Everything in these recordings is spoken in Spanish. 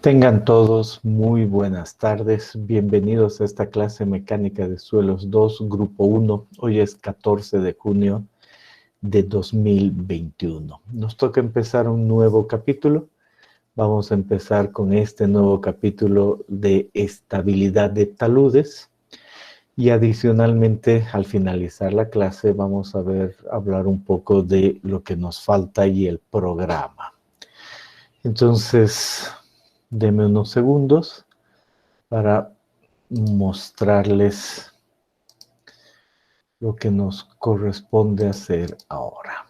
Tengan todos muy buenas tardes. Bienvenidos a esta clase Mecánica de Suelos 2, Grupo 1. Hoy es 14 de junio de 2021. Nos toca empezar un nuevo capítulo. Vamos a empezar con este nuevo capítulo de estabilidad de taludes. Y adicionalmente, al finalizar la clase, vamos a hablar un poco de lo que nos falta y el programa. Entonces, denme unos segundos para mostrarles lo que nos corresponde hacer ahora.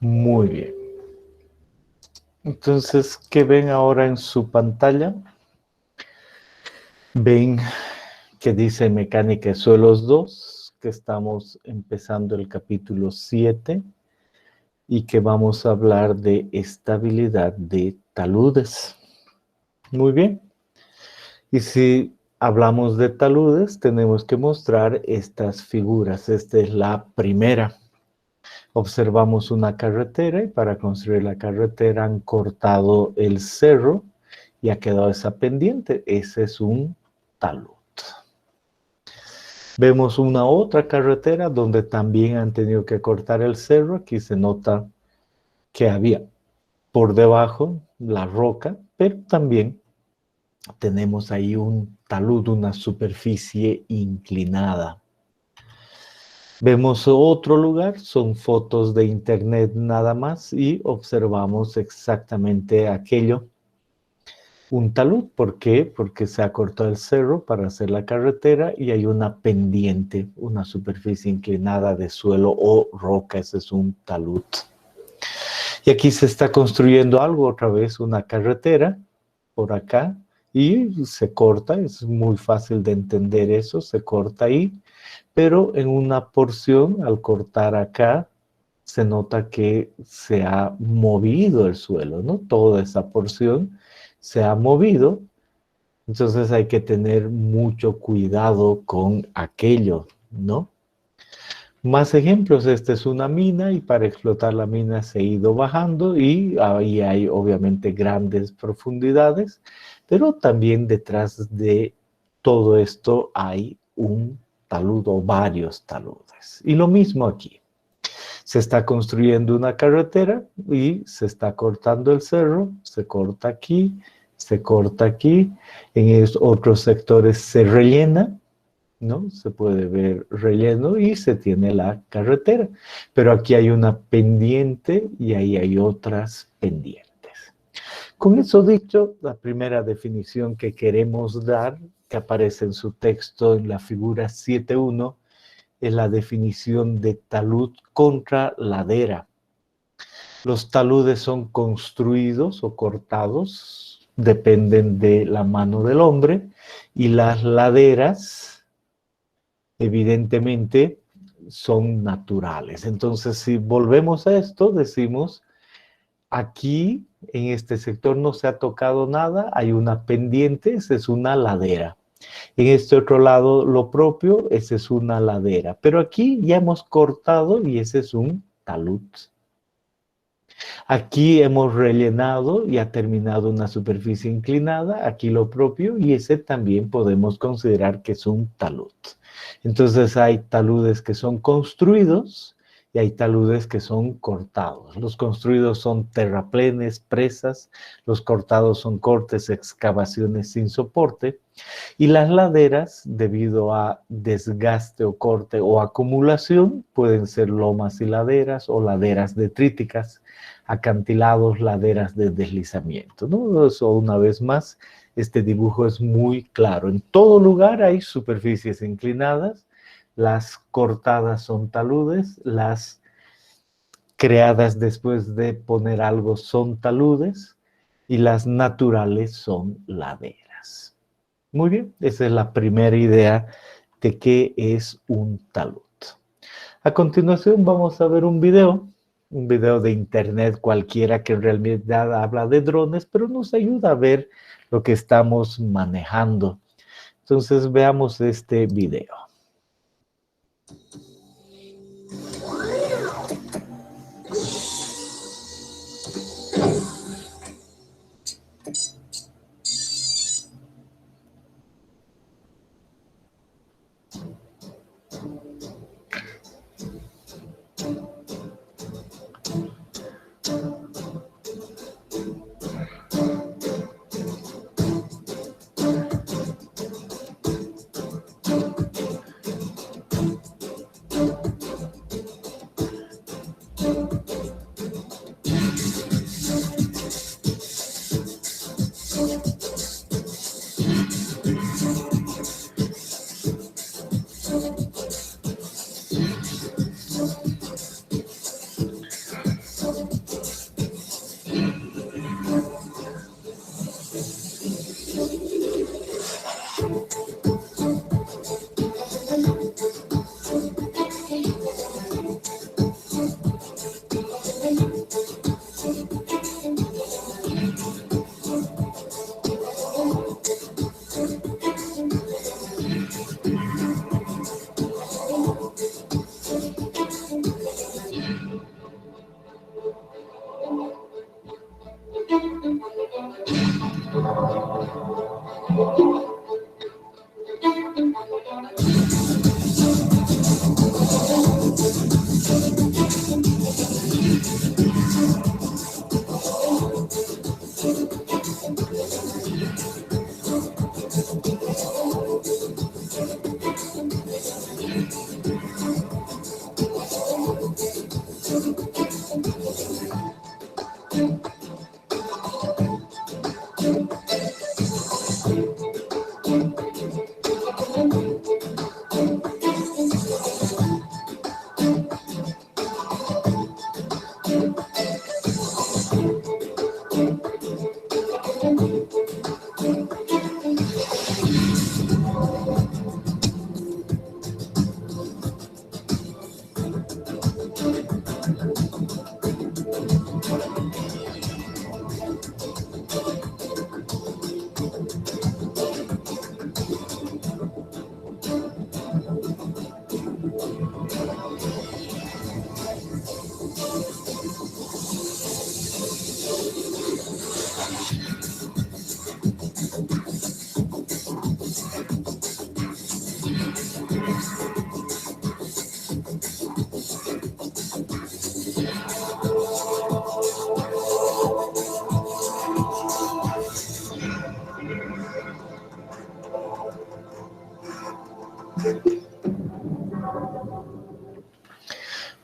Muy bien. Entonces, ¿qué ven ahora en su pantalla? Ven que dice Mecánica de Suelos 2, que estamos empezando el capítulo 7 y que vamos a hablar de estabilidad de taludes. Muy bien. Y si hablamos de taludes, tenemos que mostrar estas figuras. Esta es la primera. Observamos una carretera y para construir la carretera han cortado el cerro y ha quedado esa pendiente. Ese es un talud. Vemos una otra carretera donde también han tenido que cortar el cerro. Aquí se nota que había por debajo la roca, pero también tenemos ahí un talud, una superficie inclinada. Vemos otro lugar, son fotos de internet nada más y observamos exactamente aquello. Un talud, ¿por qué? Porque se ha cortado el cerro para hacer la carretera y hay una pendiente, una superficie inclinada de suelo o roca, ese es un talud. Y aquí se está construyendo algo, otra vez una carretera por acá y se corta, es muy fácil de entender eso, se corta ahí. Pero en una porción, al cortar acá, se nota que se ha movido el suelo, ¿no? Toda esa porción se ha movido. Entonces hay que tener mucho cuidado con aquello, ¿no? Más ejemplos, esta es una mina y para explotar la mina se ha ido bajando y ahí hay obviamente grandes profundidades, pero también detrás de todo esto hay un talud o varios taludes. Y lo mismo aquí. Se está construyendo una carretera y se está cortando el cerro, se corta aquí, se corta aquí, en otros sectores se rellena, ¿no? Se puede ver relleno y se tiene la carretera. Pero aquí hay una pendiente y ahí hay otras pendientes. Con eso dicho, la primera definición que queremos dar, que aparece en su texto en la figura 7.1, es la definición de talud contra ladera. Los taludes son construidos o cortados, dependen de la mano del hombre, y las laderas, evidentemente, son naturales. Entonces, si volvemos a esto, decimos, aquí en este sector no se ha tocado nada, hay una pendiente, esa es una ladera. En este otro lado, lo propio, esa es una ladera. Pero aquí ya hemos cortado y ese es un talud. Aquí hemos rellenado y ha terminado una superficie inclinada, aquí lo propio, y ese también podemos considerar que es un talud. Entonces hay taludes que son construidos y hay taludes que son cortados. Los construidos son terraplenes, presas, los cortados son cortes, excavaciones sin soporte, y las laderas, debido a desgaste o corte o acumulación, pueden ser lomas y laderas o laderas detríticas, acantilados, laderas de deslizamiento, ¿no? Eso, una vez más, este dibujo es muy claro. En todo lugar hay superficies inclinadas, las cortadas son taludes, las creadas después de poner algo son taludes y las naturales son laderas. Muy bien, esa es la primera idea de qué es un talud. A continuación vamos a ver un video de internet cualquiera que en realidad habla de drones, pero nos ayuda a ver lo que estamos manejando. Entonces veamos este video.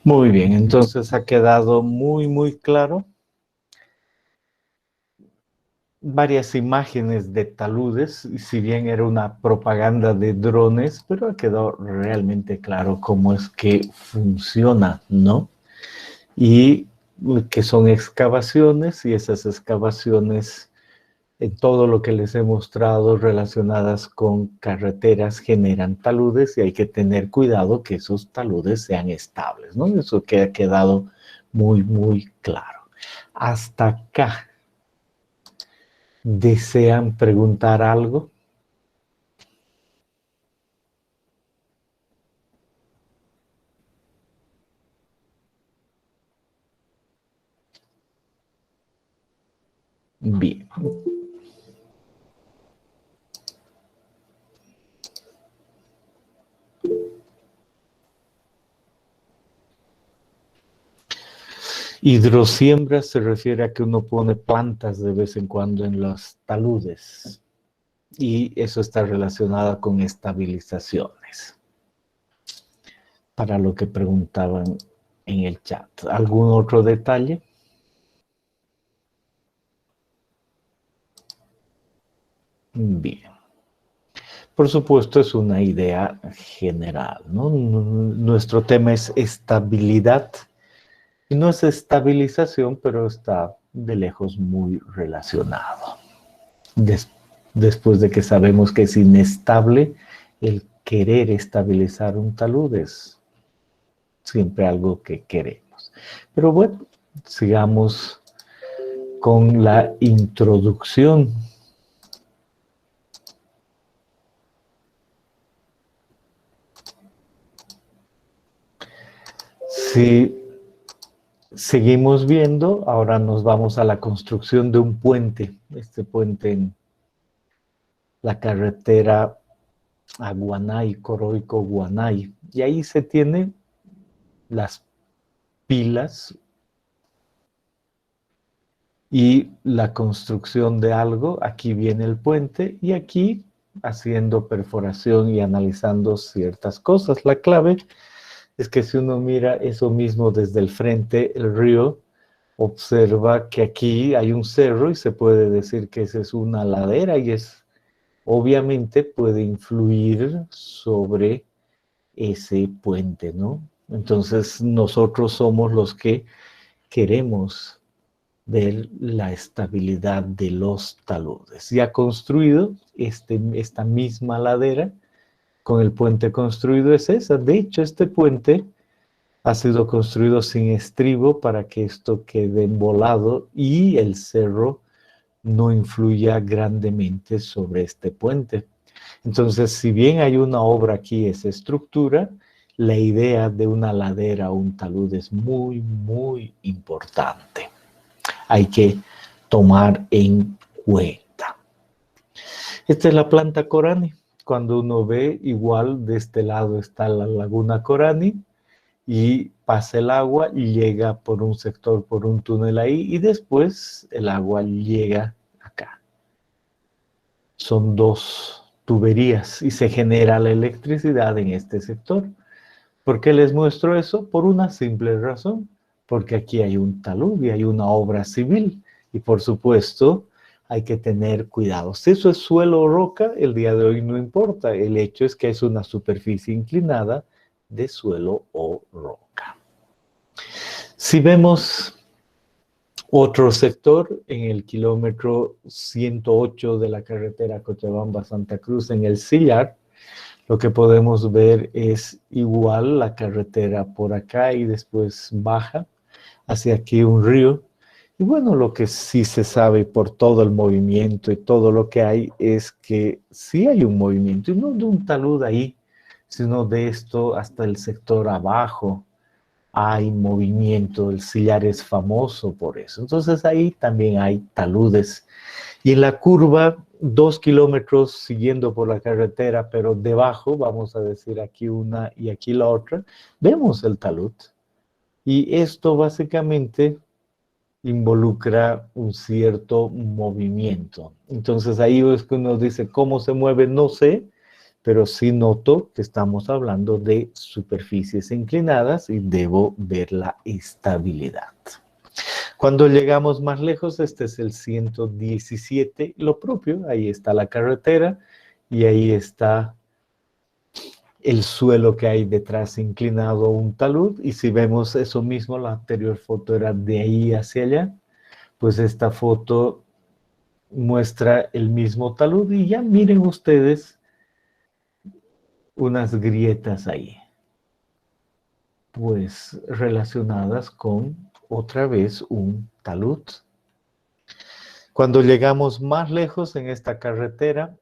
Muy bien, entonces ha quedado muy claro. Varias imágenes de taludes, si bien era una propaganda de drones, pero ha quedado realmente claro cómo es que funciona, ¿no? Y que son excavaciones, y esas excavaciones, en todo lo que les he mostrado relacionadas con carreteras, generan taludes y hay que tener cuidado que esos taludes sean estables, ¿no? Eso que ha quedado muy claro. Hasta acá. ¿Desean preguntar algo? Bien. Hidrosiembra se refiere a que uno pone plantas de vez en cuando en los taludes y eso está relacionado con estabilizaciones. Para lo que preguntaban en el chat. ¿Algún otro detalle? Bien. Por supuesto, es una idea general, ¿no? Nuestro tema es estabilidad Y no es estabilización, pero está de lejos muy relacionado. Des- Después de que sabemos que es inestable, el querer estabilizar un talud es siempre algo que queremos. Pero bueno, sigamos con la introducción. Si seguimos viendo, ahora nos vamos a la construcción de un puente. Este puente en la carretera a Guanay, Coroico, Guanay. Y ahí se tienen las pilas y la construcción de algo. Aquí viene el puente y aquí haciendo perforación y analizando ciertas cosas. La clave es que si uno mira eso mismo desde el frente, el río, observa que aquí hay un cerro y se puede decir que esa es una ladera y es obviamente puede influir sobre ese puente, ¿no? Entonces nosotros somos los que queremos ver la estabilidad de los taludes. Ya construido esta misma ladera con el puente construido es esa. De hecho, este puente ha sido construido sin estribo para que esto quede embolado y el cerro no influya grandemente sobre este puente. Entonces, si bien hay una obra aquí, esa estructura, la idea de una ladera o un talud es muy, muy importante. Hay que tomar en cuenta. Esta es la planta Corani. Cuando uno ve, igual de este lado está la laguna Corani y pasa el agua y llega por un sector, por un túnel ahí y después el agua llega acá. Son dos tuberías y se genera la electricidad en este sector. ¿Por qué les muestro eso? Por una simple razón, porque aquí hay un talud y hay una obra civil y por supuesto hay que tener cuidado. Si eso es suelo o roca, el día de hoy no importa, el hecho es que es una superficie inclinada de suelo o roca. Si vemos otro sector en el kilómetro 108 de la carretera Cochabamba-Santa Cruz, en el Sillar, lo que podemos ver es igual la carretera por acá y después baja hacia aquí un río. Y bueno, lo que sí se sabe por todo el movimiento y todo lo que hay es que sí hay un movimiento, y no de un talud ahí, sino de esto hasta el sector abajo, hay movimiento, el sillar es famoso por eso. Entonces ahí también hay taludes. Y en la curva, 2 kilómetros siguiendo por la carretera, pero debajo, vamos a decir aquí una y aquí la otra, vemos el talud. Y esto básicamente involucra un cierto movimiento. Entonces ahí es que uno dice, ¿cómo se mueve? No sé, pero sí noto que estamos hablando de superficies inclinadas y debo ver la estabilidad. Cuando llegamos más lejos, este es el 117, lo propio, ahí está la carretera y ahí está el suelo que hay detrás inclinado a un talud. Y si vemos eso mismo, la anterior foto era de ahí hacia allá, pues esta foto muestra el mismo talud y ya miren ustedes unas grietas ahí, pues relacionadas con otra vez un talud. Cuando llegamos más lejos en esta carretera,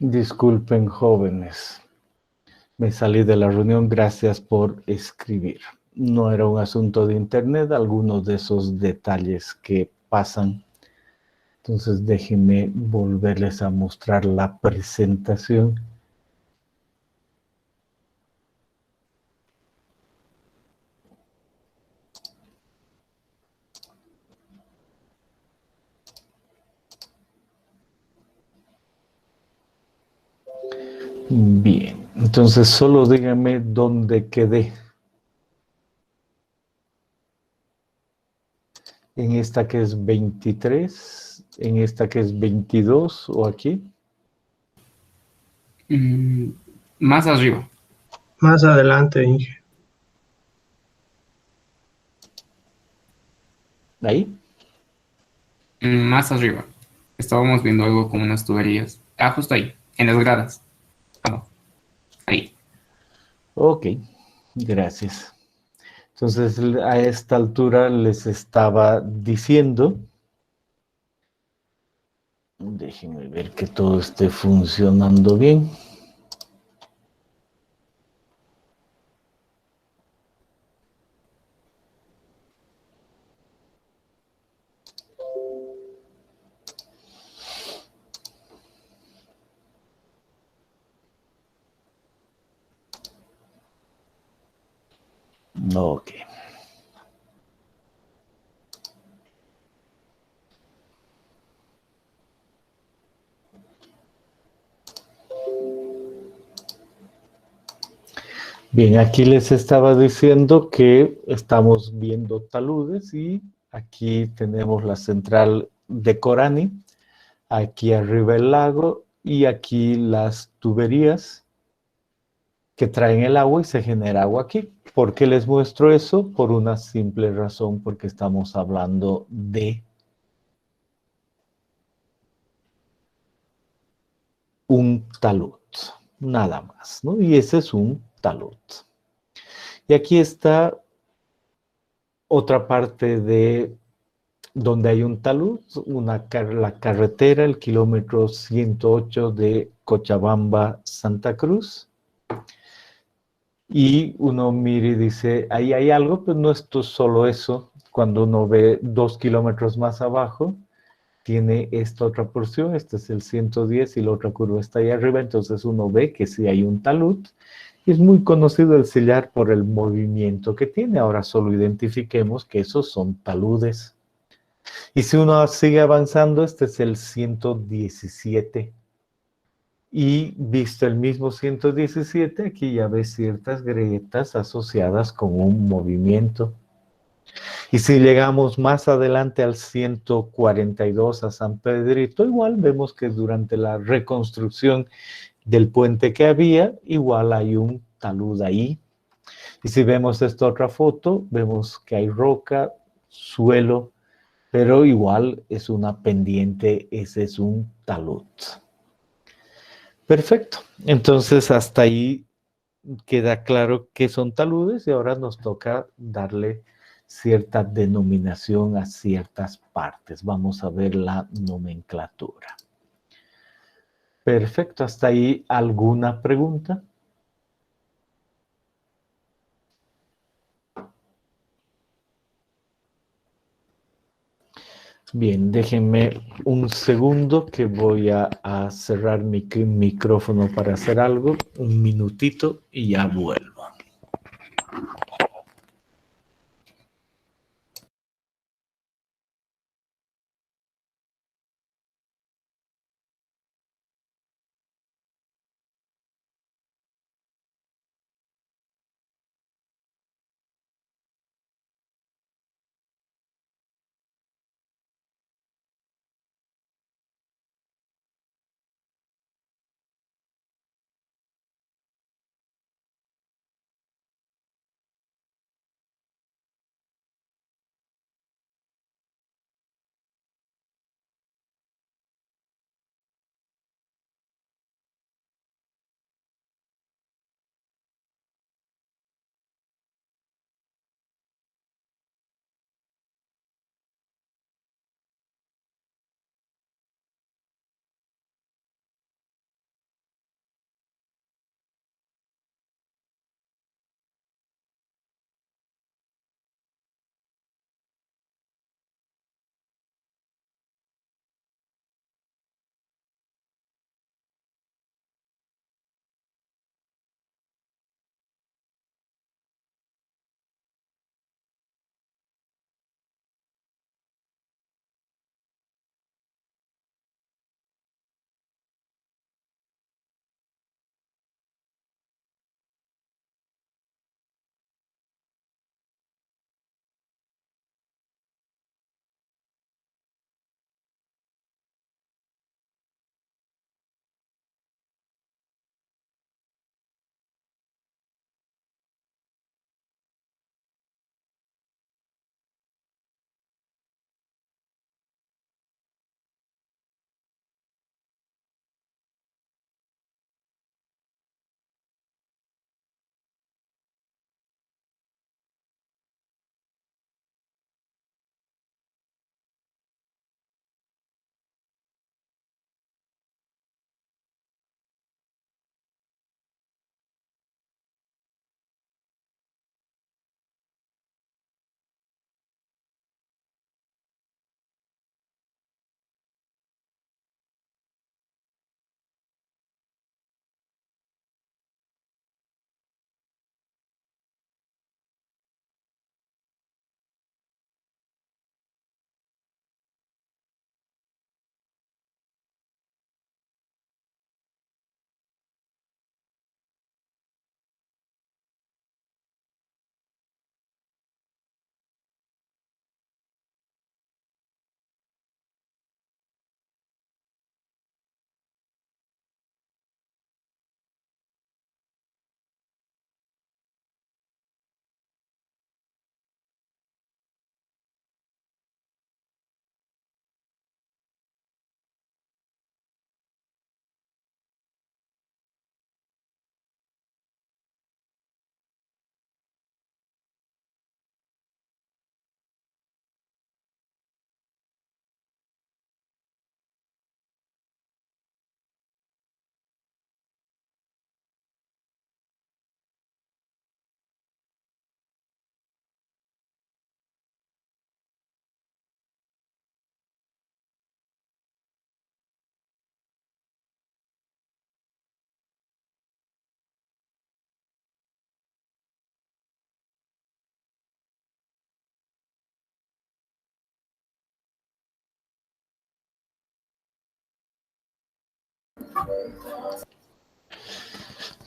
Disculpen, jóvenes. Me salí de la reunión, gracias por escribir. No era un asunto de internet, algunos de esos detalles que pasan. Entonces déjenme volverles a mostrar la presentación. Bien, entonces solo díganme dónde quedé. En esta que es 23, en esta que es 22 o aquí. Más arriba. Más adelante, Inge. Ahí. Más arriba. Estábamos viendo algo como unas tuberías. Ah, justo ahí, en las gradas. Vamos, ahí. Ok, gracias. Entonces a esta altura les estaba diciendo, déjenme ver que todo esté funcionando bien. Ok. Bien, aquí les estaba diciendo que estamos viendo taludes y aquí tenemos la central de Corani, aquí arriba el lago y aquí las tuberías que traen el agua y se genera agua aquí. ¿Por qué les muestro eso? Por una simple razón, porque estamos hablando de un talud, nada más, ¿no? Y ese es un talud. Y aquí está otra parte de donde hay un talud, la carretera, el kilómetro 108 de Cochabamba, Santa Cruz. Y uno mira y dice, ahí hay algo, pues no es solo eso. Cuando uno ve 2 kilómetros más abajo, tiene esta otra porción, este es el 110 y la otra curva está ahí arriba, entonces uno ve que sí hay un talud. Y es muy conocido el sillar por el movimiento que tiene. Ahora solo identifiquemos que esos son taludes. Y si uno sigue avanzando, este es el 117. Y visto el mismo 117, aquí ya ves ciertas grietas asociadas con un movimiento. Y si llegamos más adelante al 142 a San Pedrito, igual vemos que durante la reconstrucción del puente que había, igual hay un talud ahí. Y si vemos esta otra foto, vemos que hay roca, suelo, pero igual es una pendiente, ese es un talud. Perfecto. Entonces hasta ahí queda claro qué son taludes y ahora nos toca darle cierta denominación a ciertas partes. Vamos a ver la nomenclatura. Perfecto. Hasta ahí, ¿alguna pregunta? Bien, déjenme un segundo que voy a cerrar mi micrófono para hacer algo, un minutito y ya vuelvo.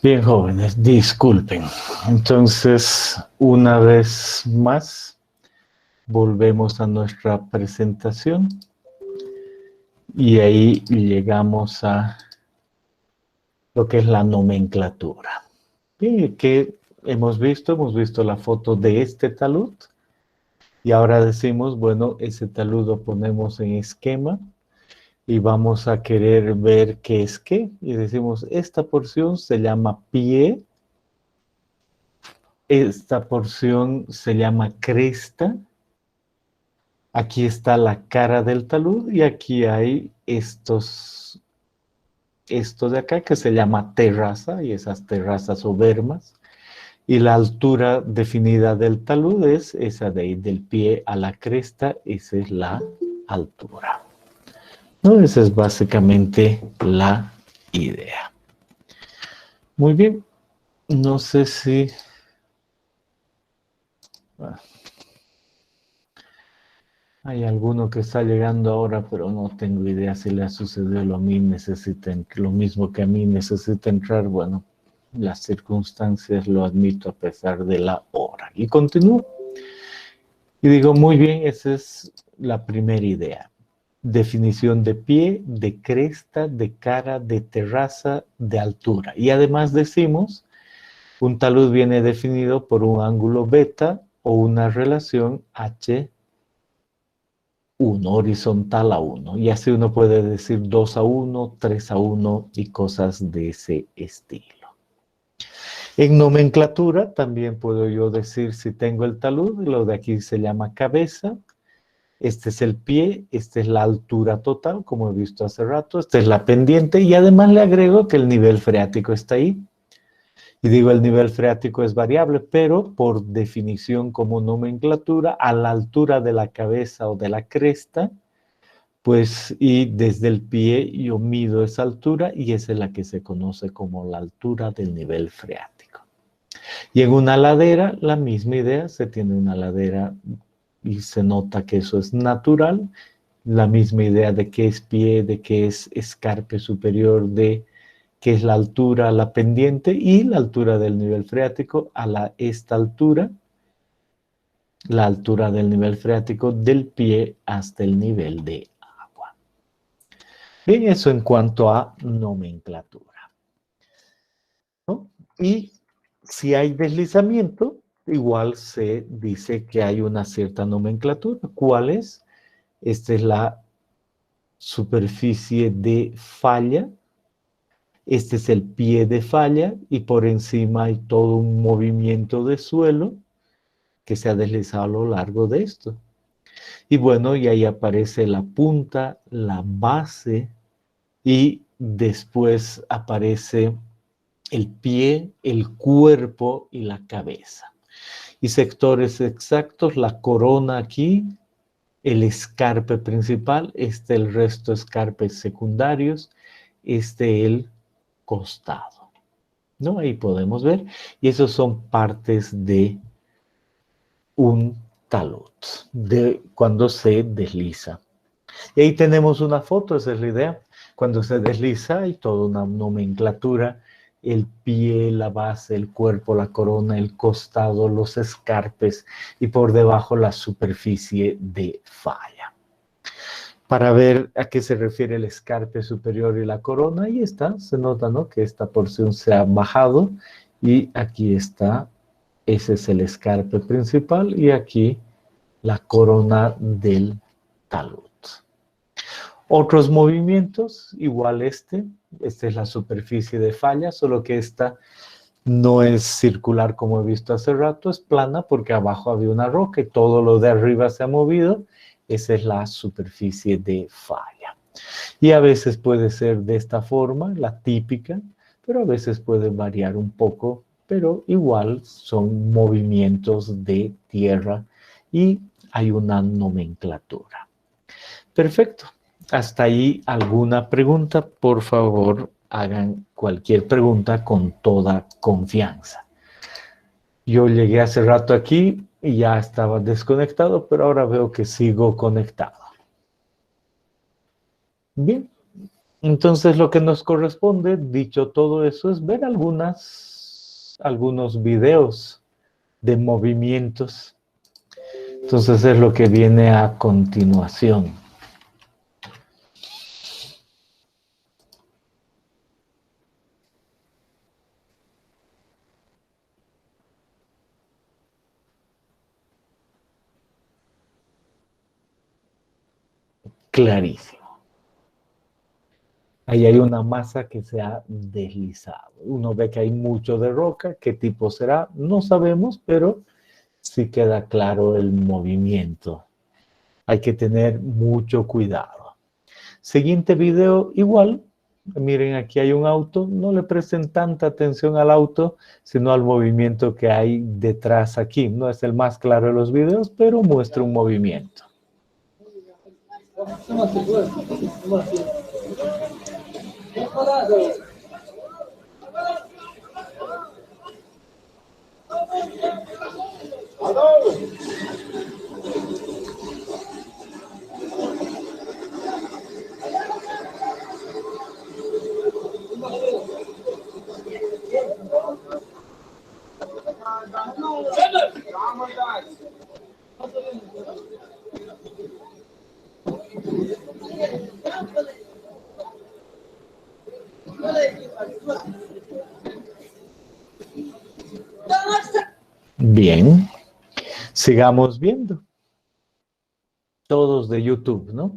Bien, jóvenes, disculpen. Entonces, una vez más, volvemos a nuestra presentación y ahí llegamos a lo que es la nomenclatura. Bien, ¿qué hemos visto? Hemos visto la foto de este talud y ahora decimos, bueno, ese talud lo ponemos en esquema y vamos a querer ver qué es qué. Y decimos, esta porción se llama pie, esta porción se llama cresta, aquí está la cara del talud y aquí hay esto de acá que se llama terraza y esas terrazas o bermas. Y la altura definida del talud es esa de ahí, del pie a la cresta, esa es la altura. ¿No? Esa es básicamente la idea. Muy bien. No sé si... hay alguno que está llegando ahora, pero no tengo idea si le ha sucedido lo mismo que a mí necesita entrar. Bueno, las circunstancias lo admito a pesar de la hora. Y continúo. Y digo, muy bien, esa es la primera idea. Definición de pie, de cresta, de cara, de terraza, de altura. Y además decimos, un talud viene definido por un ángulo beta o una relación H1, horizontal a 1. Y así uno puede decir 2:1, 3:1 y cosas de ese estilo. En nomenclatura también puedo yo decir si tengo el talud, lo de aquí se llama cabeza. Este es el pie, esta es la altura total, como he visto hace rato, esta es la pendiente y además le agrego que el nivel freático está ahí. Y digo, el nivel freático es variable, pero por definición como nomenclatura, a la altura de la cabeza o de la cresta, pues y desde el pie yo mido esa altura y esa es la que se conoce como la altura del nivel freático. Y en una ladera, la misma idea, se tiene una ladera y se nota que eso es natural, la misma idea de qué es pie, de qué es escarpe superior, de qué es la altura, la pendiente y la altura del nivel freático a esta altura, la altura del nivel freático del pie hasta el nivel de agua. Bien, eso en cuanto a nomenclatura, ¿no? Y si hay deslizamiento, igual se dice que hay una cierta nomenclatura. ¿Cuál es? Esta es la superficie de falla. Este es el pie de falla y por encima hay todo un movimiento de suelo que se ha deslizado a lo largo de esto. Y bueno, y ahí aparece la punta, la base y después aparece el pie, el cuerpo y la cabeza. Y sectores exactos, la corona aquí, el escarpe principal, el resto escarpes secundarios, el costado. ¿No? Ahí podemos ver. Y esos son partes de un talud, de cuando se desliza. Y ahí tenemos una foto, esa es la idea. Cuando se desliza hay toda una nomenclatura, el pie, la base, el cuerpo, la corona, el costado, los escarpes y por debajo la superficie de falla. Para ver a qué se refiere el escarpe superior y la corona, ahí está, se nota, ¿no? Que esta porción se ha bajado y aquí está, ese es el escarpe principal y aquí la corona del talud. Otros movimientos, igual esta es la superficie de falla, solo que esta no es circular como he visto hace rato, es plana porque abajo había una roca y todo lo de arriba se ha movido, esa es la superficie de falla. Y a veces puede ser de esta forma, la típica, pero a veces puede variar un poco, pero igual son movimientos de tierra y hay una nomenclatura. Perfecto. Hasta ahí, ¿alguna pregunta? Por favor, hagan cualquier pregunta con toda confianza. Yo llegué hace rato aquí y ya estaba desconectado, pero ahora veo que sigo conectado. Bien, Entonces, lo que nos corresponde, dicho todo eso, es ver algunos videos de movimientos. Entonces, es lo que viene a continuación. Clarísimo. Ahí hay una masa que se ha deslizado. Uno ve que hay mucho de roca. ¿Qué tipo será? No sabemos, pero sí queda claro el movimiento. Hay que tener mucho cuidado. Siguiente video, igual. Miren, aquí hay un auto. No le presten tanta atención al auto, sino al movimiento que hay detrás aquí. No es el más claro de los videos, pero muestra un movimiento. Bien, sigamos viendo. Todos de YouTube, ¿no?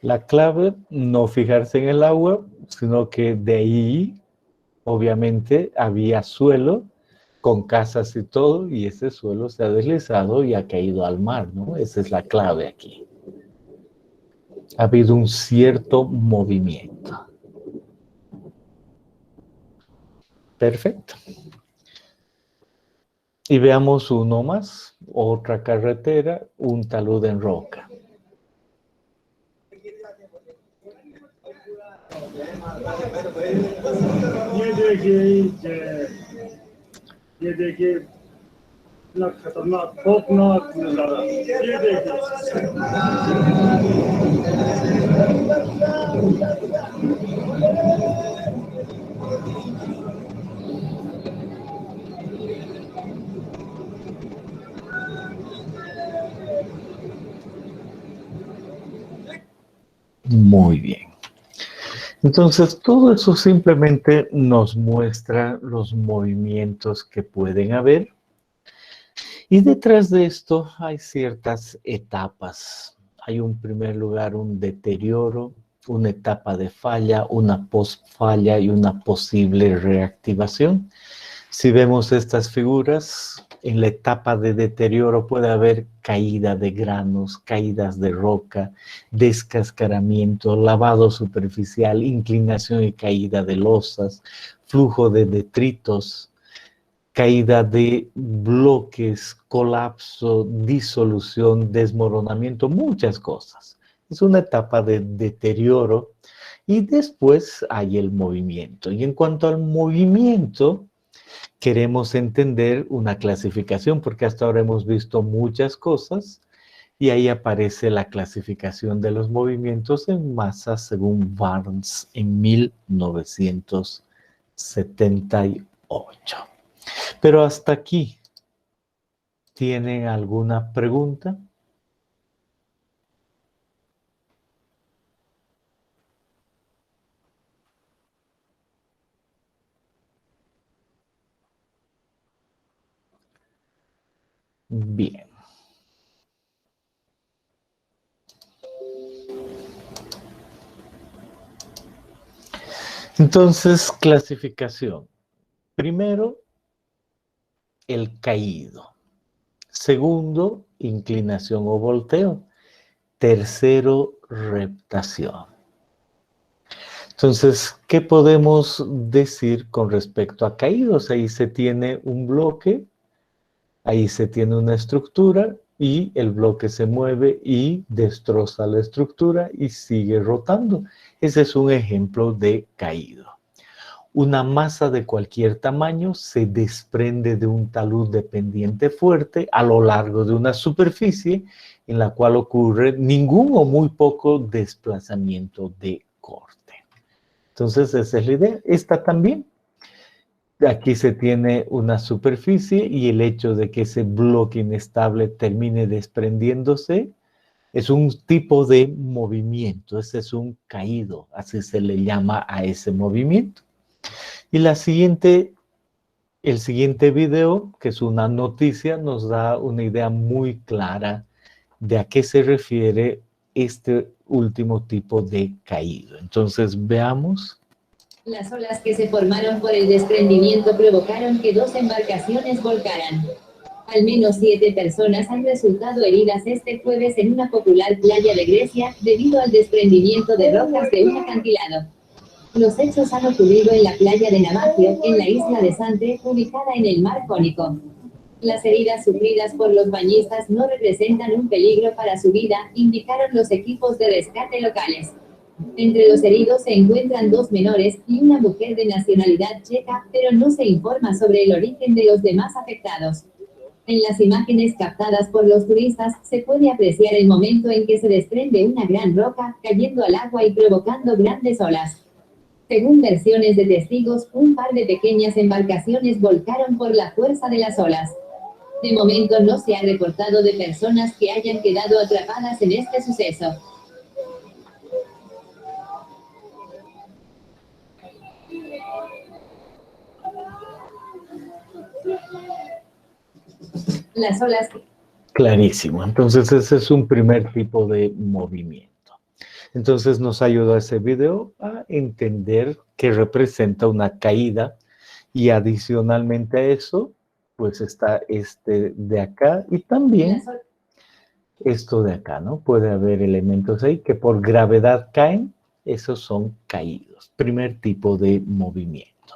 La clave, no fijarse en el agua, sino que de ahí, obviamente, había suelo con casas y todo, y ese suelo se ha deslizado y ha caído al mar, ¿no? Esa es la clave aquí. Ha habido un cierto movimiento. Perfecto. Y veamos uno más, otra carretera, un talud en roca. ये देखिए इतना खतरनाक खौफनाक नजारा ये देखिए Muy bien. Entonces, todo eso simplemente nos muestra los movimientos que pueden haber. Y detrás de esto hay ciertas etapas. Hay un primer lugar, un deterioro, una etapa de falla, una post-falla y una posible reactivación. Si vemos estas figuras, En la etapa de deterioro puede haber caída de granos, caídas de roca, descascaramiento, lavado superficial, inclinación y caída de losas, flujo de detritos, caída de bloques, colapso, disolución, desmoronamiento, muchas cosas. Es una etapa de deterioro y después hay el movimiento. Y en cuanto al movimiento, queremos entender una clasificación, porque hasta ahora hemos visto muchas cosas y ahí aparece la clasificación de los movimientos en masa según Barnes en 1978. Pero hasta aquí, ¿tienen alguna pregunta? Bien. Entonces, clasificación. Primero, el caído. Segundo, inclinación o volteo. Tercero, reptación. Entonces, ¿qué podemos decir con respecto a caídos? Ahí se tiene un bloque, ahí se tiene una estructura y el bloque se mueve y destroza la estructura y sigue rotando. Ese es un ejemplo de caído. Una masa de cualquier tamaño se desprende de un talud de pendiente fuerte a lo largo de una superficie en la cual ocurre ningún o muy poco desplazamiento de corte. Entonces, esa es la idea. Esta también. Aquí se tiene una superficie y el hecho de que ese bloque inestable termine desprendiéndose es un tipo de movimiento. Ese es un caído, así se le llama a ese movimiento. Y el siguiente video, que es una noticia, nos da una idea muy clara de a qué se refiere este último tipo de caído. Entonces, veamos. Las olas que se formaron por el desprendimiento provocaron que 2 embarcaciones volcaran. Al menos 7 personas han resultado heridas este jueves en una popular playa de Grecia, debido al desprendimiento de rocas de un acantilado. Los hechos han ocurrido en la playa de Namatio, en la isla de Sante, ubicada en el mar Jónico. Las heridas sufridas por los bañistas no representan un peligro para su vida, indicaron los equipos de rescate locales. Entre los heridos se encuentran 2 menores y una mujer de nacionalidad checa, pero no se informa sobre el origen de los demás afectados. En las imágenes captadas por los turistas, se puede apreciar el momento en que se desprende una gran roca, cayendo al agua y provocando grandes olas. Según versiones de testigos, un par de pequeñas embarcaciones volcaron por la fuerza de las olas. De momento no se ha reportado de personas que hayan quedado atrapadas en este suceso. Las olas. Clarísimo. Entonces, ese es un primer tipo de movimiento. Entonces, nos ayuda ese video a entender que representa una caída y adicionalmente a eso, pues está este de acá y también esto de acá, ¿no? Puede haber elementos ahí que por gravedad caen, esos son caídos. Primer tipo de movimiento.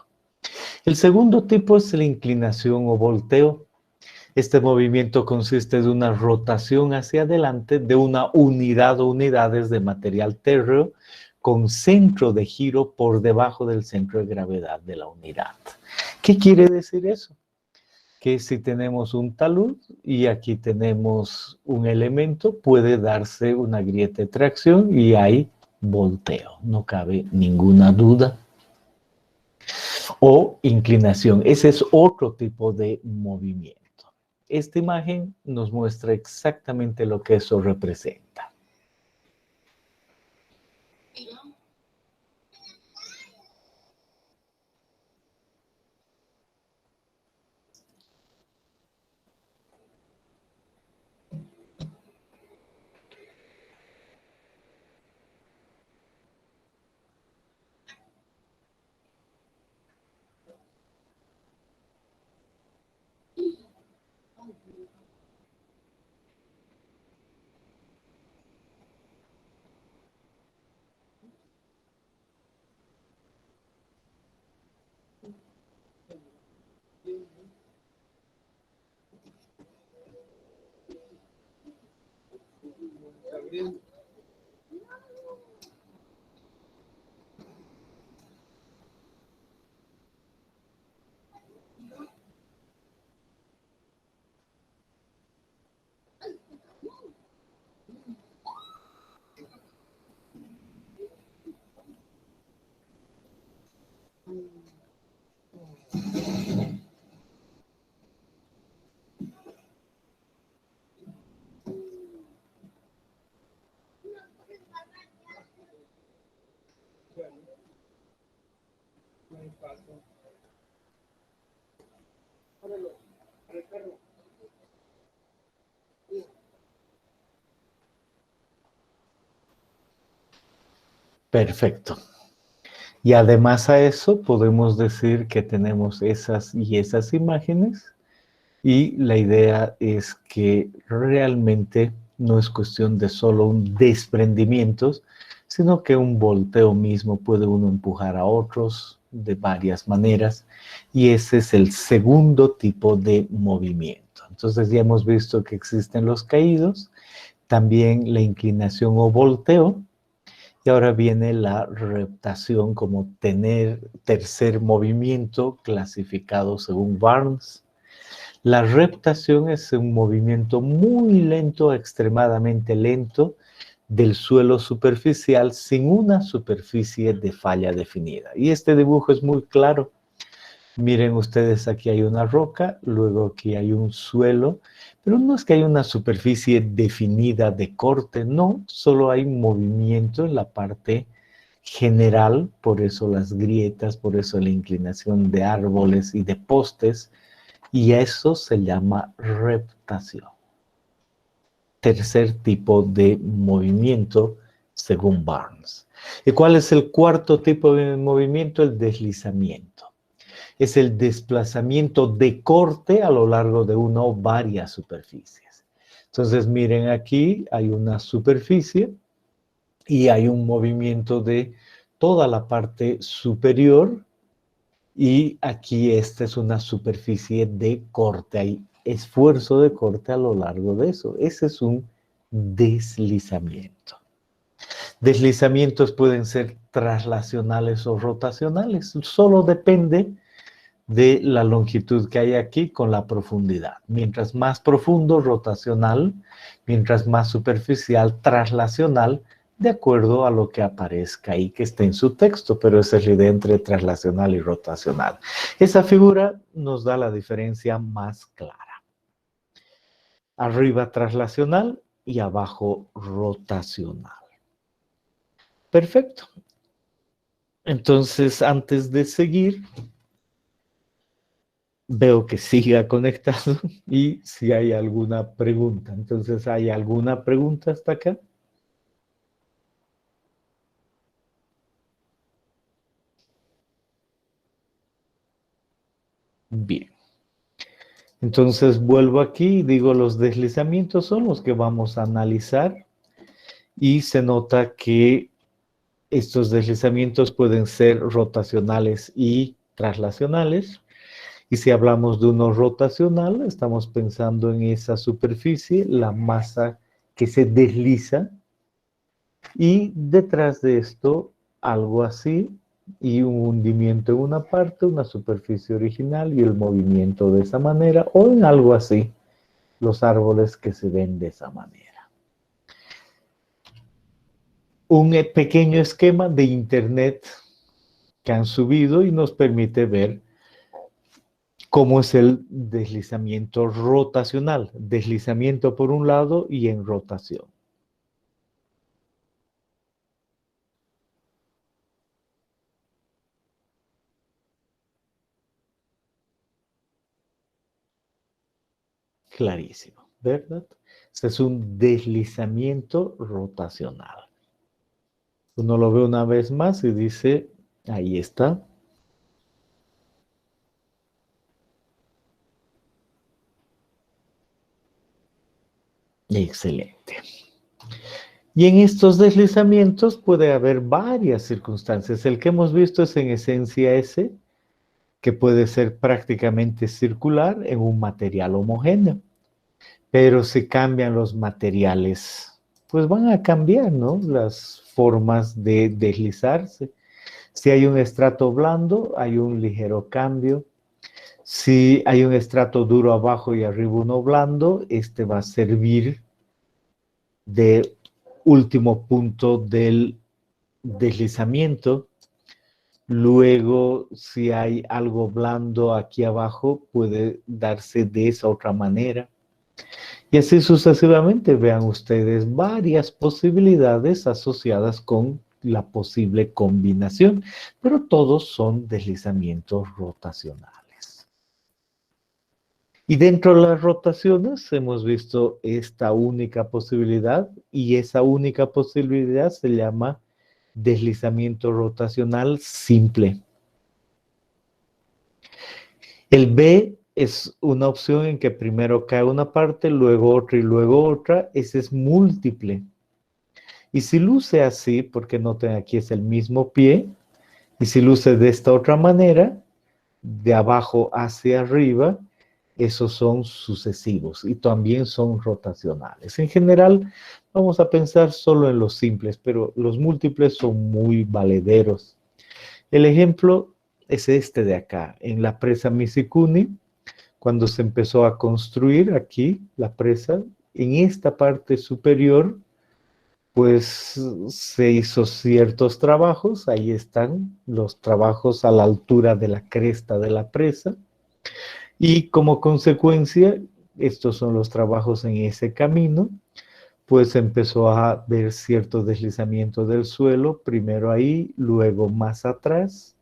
El segundo tipo es la inclinación o volteo. Este movimiento consiste de una rotación hacia adelante de una unidad o unidades de material térreo con centro de giro por debajo del centro de gravedad de la unidad. ¿Qué quiere decir eso? Que si tenemos un talud y aquí tenemos un elemento, puede darse una grieta de tracción y hay volteo, no cabe ninguna duda. O inclinación, ese es otro tipo de movimiento. Esta imagen nos muestra exactamente lo que eso representa. Perfecto. Y además a eso podemos decir que tenemos esas y esas imágenes y la idea es que realmente no es cuestión de solo un desprendimiento, sino que un volteo mismo puede uno empujar a otros de varias maneras y ese es el segundo tipo de movimiento. Entonces ya hemos visto que existen los caídos, también la inclinación o volteo, y ahora viene la reptación como tercer movimiento clasificado según Barnes. La reptación es un movimiento muy lento, extremadamente lento, del suelo superficial sin una superficie de falla definida. Y este dibujo es muy claro. Miren ustedes, aquí hay una roca, luego aquí hay un suelo, pero no es que haya una superficie definida de corte, no, solo hay movimiento en la parte general, por eso las grietas, por eso la inclinación de árboles y de postes, y eso se llama reptación. Tercer tipo de movimiento, según Barnes. ¿Y cuál es el cuarto tipo de movimiento? El deslizamiento. Es el desplazamiento de corte a lo largo de una o varias superficies. Entonces, miren aquí, hay una superficie y hay un movimiento de toda la parte superior y aquí esta es una superficie de corte. Hay esfuerzo de corte a lo largo de eso. Ese es un deslizamiento. Deslizamientos pueden ser traslacionales o rotacionales. Solo depende de la longitud que hay aquí con la profundidad. Mientras más profundo, rotacional, mientras más superficial, traslacional, de acuerdo a lo que aparezca ahí que esté en su texto, pero esa es la idea entre traslacional y rotacional. Esa figura nos da la diferencia más clara. Arriba traslacional y abajo rotacional. Perfecto. Entonces, antes de seguir, veo que siga conectado y si hay alguna pregunta. Entonces, ¿hay alguna pregunta hasta acá? Bien. Entonces, vuelvo aquí y digo, los deslizamientos son los que vamos a analizar y se nota que estos deslizamientos pueden ser rotacionales y traslacionales. Y si hablamos de uno rotacional, estamos pensando en esa superficie, la masa que se desliza, y detrás de esto, algo así, y un hundimiento en una parte, una superficie original y el movimiento de esa manera, o en algo así, los árboles que se ven de esa manera. Un pequeño esquema de internet que han subido y nos permite ver cómo es el deslizamiento rotacional. Deslizamiento por un lado y en rotación. Clarísimo, ¿verdad? Este es un deslizamiento rotacional. Uno lo ve una vez más y dice, ahí está. Excelente. Y en estos deslizamientos puede haber varias circunstancias. El que hemos visto es en esencia ese, que puede ser prácticamente circular en un material homogéneo. Pero si cambian los materiales, pues van a cambiar, ¿no? Las formas de deslizarse. Si hay un estrato blando, hay un ligero cambio. Si hay un estrato duro abajo y arriba uno blando, este va a servir de último punto del deslizamiento. Luego, si hay algo blando aquí abajo, puede darse de esa otra manera. Y así sucesivamente, vean ustedes varias posibilidades asociadas con la posible combinación, pero todos son deslizamientos rotacionales. Y dentro de las rotaciones hemos visto esta única posibilidad, y esa única posibilidad se llama deslizamiento rotacional simple. El B es una opción en que primero cae una parte, luego otra y luego otra. Ese es múltiple. Y si luce así, porque noten aquí es el mismo pie, y si luce de esta otra manera, de abajo hacia arriba, esos son sucesivos y también son rotacionales. En general, vamos a pensar solo en los simples, pero los múltiples son muy valederos. El ejemplo es este de acá, en la presa Misikuni, cuando se empezó a construir aquí la presa, en esta parte superior, pues se hizo ciertos trabajos, ahí están los trabajos a la altura de la cresta de la presa, y como consecuencia, estos son los trabajos en ese camino, pues empezó a ver cierto deslizamiento del suelo, primero ahí, luego más atrás,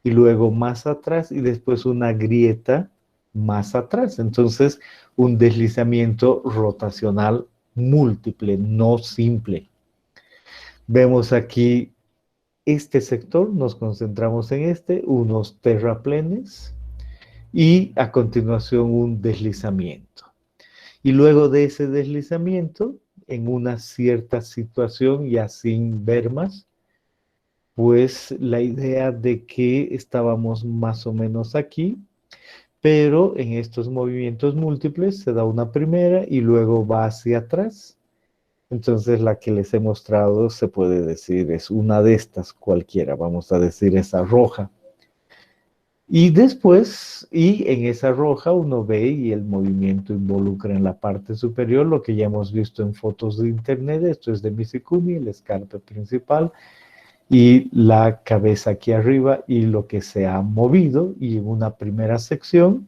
y luego más atrás, y después una grieta más atrás. Entonces, un deslizamiento rotacional múltiple, no simple. Vemos aquí este sector, nos concentramos en este, unos terraplenes, y a continuación un deslizamiento. Y luego de ese deslizamiento, en una cierta situación, ya sin ver más, pues la idea de que estábamos más o menos aquí, pero en estos movimientos múltiples se da una primera y luego va hacia atrás. Entonces la que les he mostrado se puede decir es una de estas cualquiera, vamos a decir esa roja. Y después, y en esa roja uno ve y el movimiento involucra en la parte superior lo que ya hemos visto en fotos de internet. Esto es de Misikuni, el escarpe principal y la cabeza aquí arriba y lo que se ha movido, y en una primera sección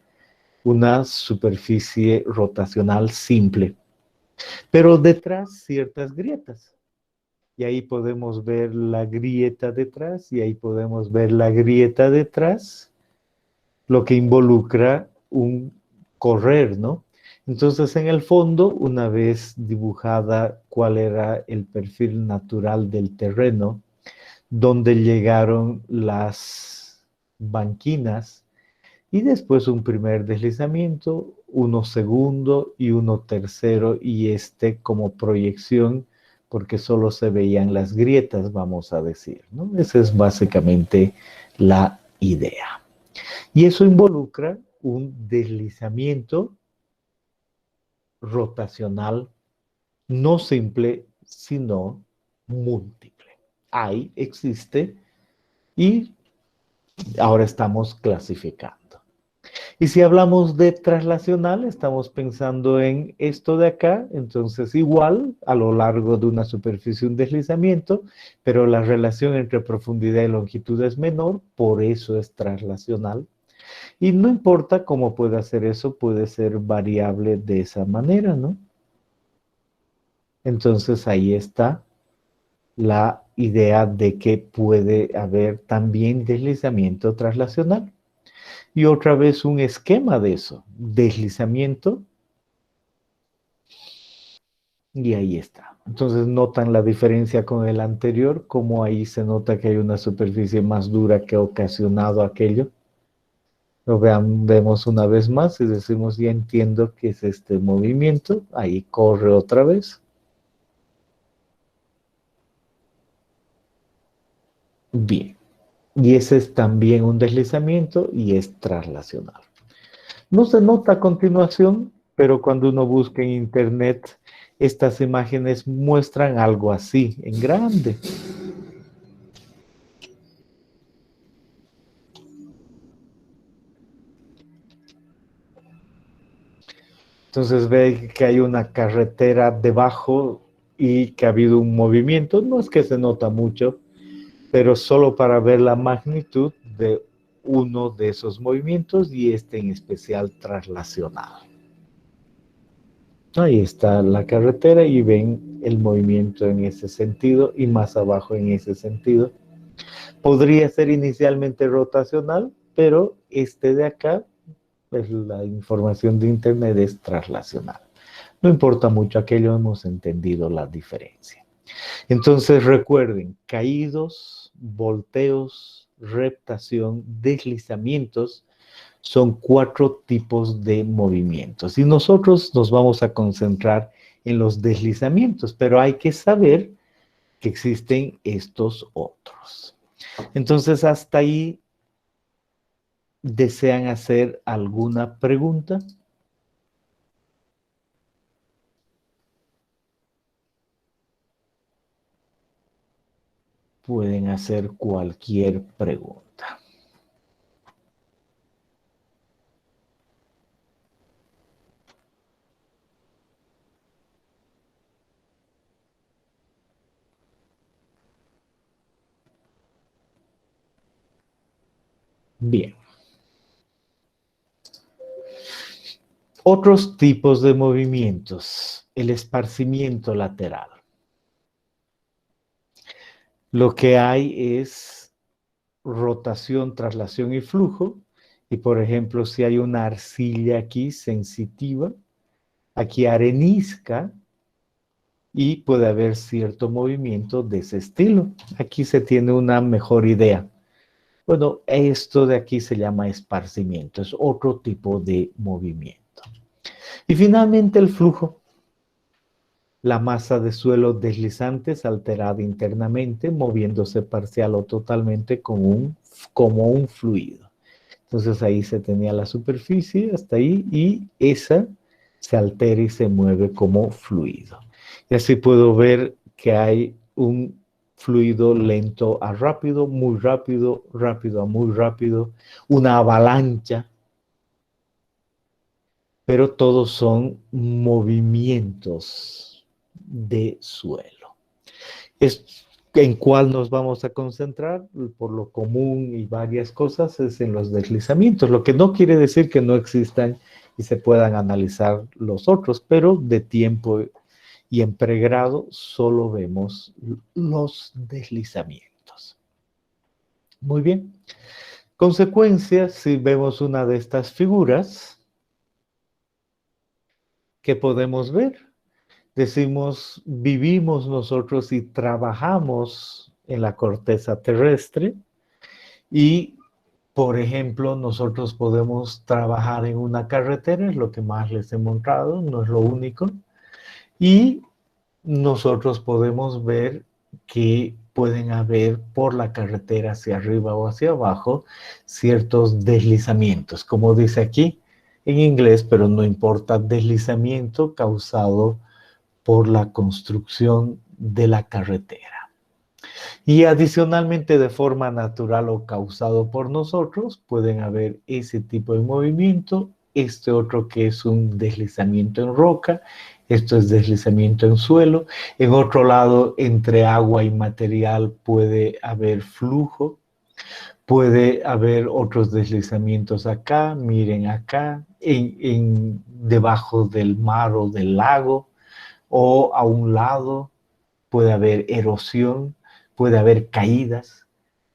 una superficie rotacional simple, pero detrás ciertas grietas. Y ahí podemos ver la grieta detrás y ahí podemos ver la grieta detrás, lo que involucra un correr, ¿no? Entonces, en el fondo, una vez dibujada cuál era el perfil natural del terreno, donde llegaron las banquinas, y después un primer deslizamiento, uno segundo y uno tercero, y este como proyección, porque solo se veían las grietas, vamos a decir, ¿no? Esa es básicamente la idea. Y eso involucra un deslizamiento rotacional, no simple, sino múltiple. Ahí existe y ahora estamos clasificando. Y si hablamos de traslacional, estamos pensando en esto de acá, entonces igual a lo largo de una superficie un deslizamiento, pero la relación entre profundidad y longitud es menor, por eso es traslacional. Y no importa cómo pueda hacer eso, puede ser variable de esa manera, ¿no? Entonces ahí está la idea de que puede haber también deslizamiento traslacional. Y otra vez un esquema de eso, deslizamiento, y ahí está. Entonces notan la diferencia con el anterior, como ahí se nota que hay una superficie más dura que ha ocasionado aquello. Vemos una vez más y decimos, ya entiendo que es este movimiento. Ahí corre otra vez. Bien. Y ese es también un deslizamiento y es traslacional. No se nota a continuación, pero cuando uno busca en internet, estas imágenes muestran algo así, en grande. Entonces ve que hay una carretera debajo y que ha habido un movimiento. No es que se nota mucho, pero solo para ver la magnitud de uno de esos movimientos y este en especial traslacional. Ahí está la carretera y ven el movimiento en ese sentido y más abajo en ese sentido. Podría ser inicialmente rotacional, pero este de acá, pues la información de internet es traslacional. No importa mucho aquello, hemos entendido la diferencia. Entonces recuerden, caídos, volteos, reptación, deslizamientos, son 4 tipos de movimientos. Y nosotros nos vamos a concentrar en los deslizamientos, pero hay que saber que existen estos otros. Entonces, hasta ahí, ¿desean hacer alguna pregunta? Pueden hacer cualquier pregunta. Bien. Otros tipos de movimientos. El esparcimiento lateral. Lo que hay es rotación, traslación y flujo. Y por ejemplo, si hay una arcilla aquí sensitiva, aquí arenisca, y puede haber cierto movimiento de ese estilo. Aquí se tiene una mejor idea. Bueno, esto de aquí se llama esparcimiento, es otro tipo de movimiento. Y finalmente el flujo. La masa de suelo deslizantes alterada internamente, moviéndose parcial o totalmente como un fluido. Entonces ahí se tenía la superficie hasta ahí y esa se altera y se mueve como fluido. Y así puedo ver que hay un fluido lento a rápido, muy rápido, rápido a muy rápido, una avalancha, pero todos son movimientos de suelo. ¿En cuál nos vamos a concentrar? Por lo común y varias cosas es en los deslizamientos, lo que no quiere decir que no existan y se puedan analizar los otros, pero de tiempo y en pregrado solo vemos los deslizamientos. Muy bien. Consecuencias, si vemos una de estas figuras, ¿qué podemos ver? Decimos, vivimos nosotros y trabajamos en la corteza terrestre y, por ejemplo, nosotros podemos trabajar en una carretera, es lo que más les he mostrado, no es lo único, y nosotros podemos ver que pueden haber por la carretera hacia arriba o hacia abajo ciertos deslizamientos, como dice aquí en inglés, pero no importa, deslizamiento causado por la construcción de la carretera. Y adicionalmente, de forma natural o causado por nosotros, pueden haber ese tipo de movimiento, este otro que es un deslizamiento en roca, esto es deslizamiento en suelo, en otro lado, entre agua y material puede haber flujo, puede haber otros deslizamientos acá, miren acá, debajo del mar o del lago, o a un lado puede haber erosión, puede haber caídas.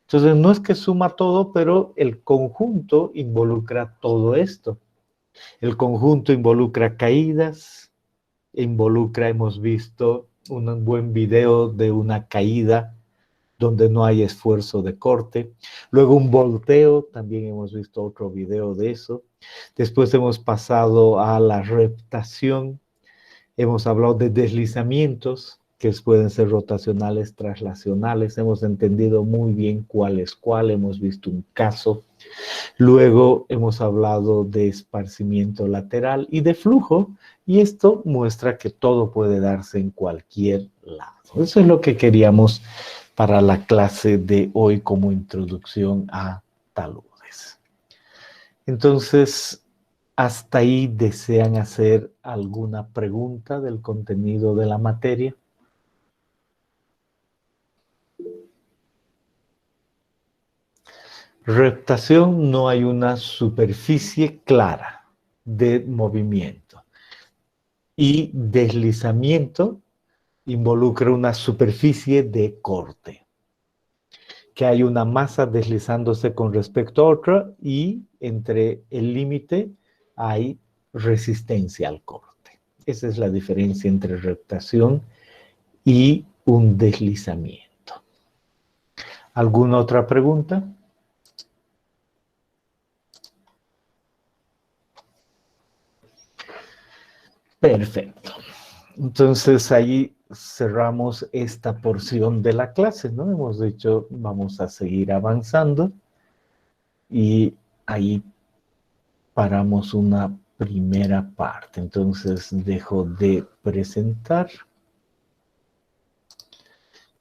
Entonces no es que suma todo, pero el conjunto involucra todo esto. El conjunto involucra caídas, hemos visto un buen video de una caída donde no hay esfuerzo de corte. Luego un volteo, también hemos visto otro video de eso. Después hemos pasado a la reptación. Hemos hablado de deslizamientos, que pueden ser rotacionales, traslacionales. Hemos entendido muy bien cuál es cuál. Hemos visto un caso. Luego hemos hablado de esparcimiento lateral y de flujo. Y esto muestra que todo puede darse en cualquier lado. Eso es lo que queríamos para la clase de hoy como introducción a taludes. Entonces, ¿hasta ahí desean hacer alguna pregunta del contenido de la materia? Reptación, no hay una superficie clara de movimiento. Y deslizamiento involucra una superficie de corte, que hay una masa deslizándose con respecto a otra y entre el límite hay resistencia al corte. Esa es la diferencia entre reptación y un deslizamiento. ¿Alguna otra pregunta? Perfecto. Entonces ahí cerramos esta porción de la clase, ¿no? Hemos dicho, vamos a seguir avanzando y ahí paramos una primera parte. Entonces dejo de presentar.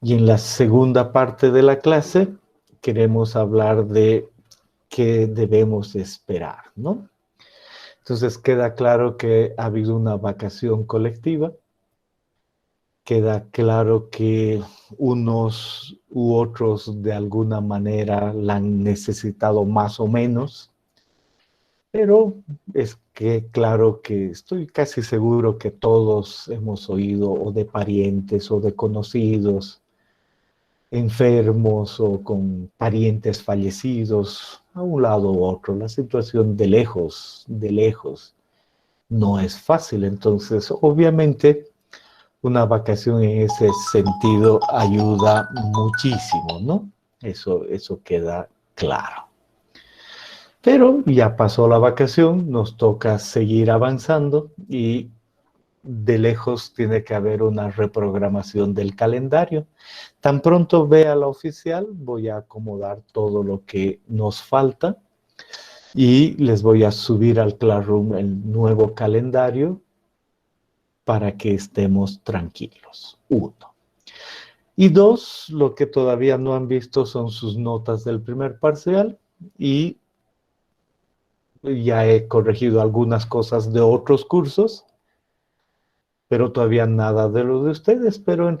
Y en la segunda parte de la clase queremos hablar de qué debemos esperar, ¿no? Entonces queda claro que ha habido una vacación colectiva. Queda claro que unos u otros de alguna manera la han necesitado más o menos, pero es que claro que estoy casi seguro que todos hemos oído o de parientes o de conocidos enfermos o con parientes fallecidos a un lado u otro. La situación de lejos, no es fácil. Entonces, obviamente, una vacación en ese sentido ayuda muchísimo, ¿no? Eso queda claro. Pero ya pasó la vacación, nos toca seguir avanzando y de lejos tiene que haber una reprogramación del calendario. Tan pronto vea la oficial, voy a acomodar todo lo que nos falta y les voy a subir al Classroom el nuevo calendario para que estemos tranquilos. 1. Y 2, lo que todavía no han visto son sus notas del primer parcial y ya he corregido algunas cosas de otros cursos, pero todavía nada de lo de ustedes, pero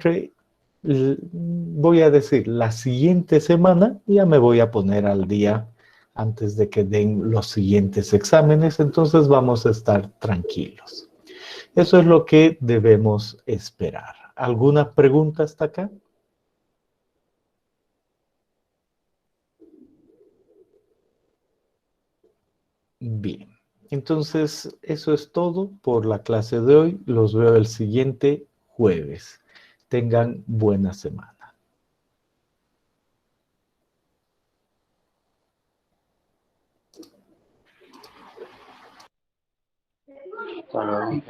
voy a decir, la siguiente semana ya me voy a poner al día antes de que den los siguientes exámenes, entonces vamos a estar tranquilos. Eso es lo que debemos esperar. ¿Alguna pregunta hasta acá? Bien, entonces eso es todo por la clase de hoy. Los veo el siguiente jueves. Tengan buena semana. Hasta luego.